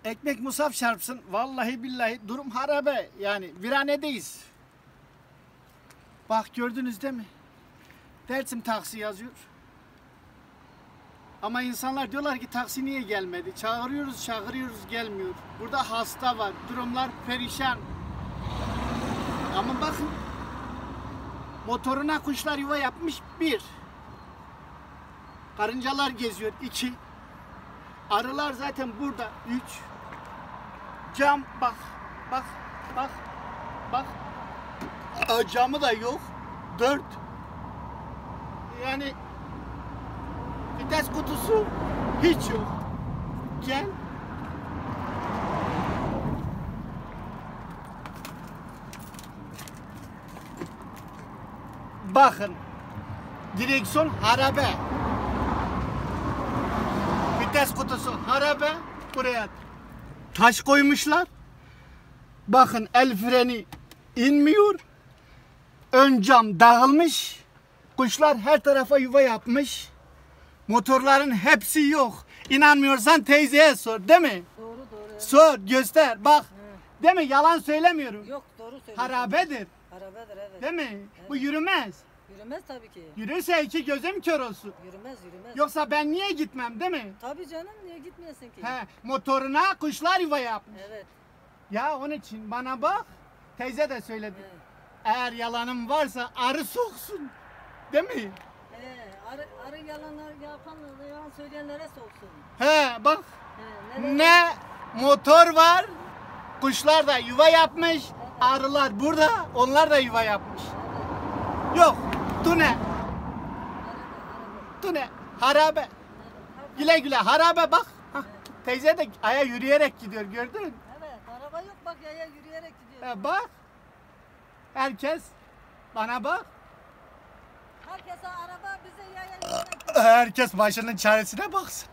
Ekmek musaf çarpsın. Vallahi billahi durum harabe. Yani viranedeyiz. Bak gördünüz değil mi? Dersim taksi yazıyor. Ama insanlar diyorlar ki taksi niye gelmedi? Çağırıyoruz gelmiyor. Burada hasta var. Durumlar perişan. Ama bakın. Motoruna kuşlar yuva yapmış 1. Karıncalar geziyor 2. Arılar zaten burada 3. Cam bak. Camı da yok 4. Yani vites kutusu hiç yok. Gel. Bakın. Direksiyon harabe. Vites kutusu harabe. Buraya taş koymuşlar. Bakın el freni inmiyor. Ön cam dağılmış. Kuşlar her tarafa yuva yapmış. Motorların hepsi yok. İnanmıyorsan teyzeye sor, değil mi? Doğru. Sor, göster, bak. Değil mi? Yalan söylemiyorum. Yok doğru söylüyorsun. Harabedir. Harabedir evet. Değil mi? Evet. Bu yürümez. Yürümez tabii ki. Yürürse 2 gözüm kör olsun. Yürümez. Yoksa ben niye gitmem, değil mi? Tabii canım niye gitmeyesin ki? Motoruna kuşlar yuva yapmış. Evet. Ya onun için bana bak. Teyze de söyledi. Evet. Eğer yalanım varsa arı soksun. Değil mi? Arı yalanlar yapanlara, yalan söyleyenlere soksun. Bak. Neler? Ne motor var. Kuşlar da yuva yapmış. Arılar burada. Onlar da yuva yapmış. Yok. Tune. Tune. Harabe. Güle güle. Harabe bak. Teyze de aya yürüyerek gidiyor. Gördün mü? Evet. Araba yok bak yaya yürüyerek gidiyor. Bak. Herkes bana bak. Herkese araba bize yaya yürüyerek gidiyor. Herkes başının çaresine baksın.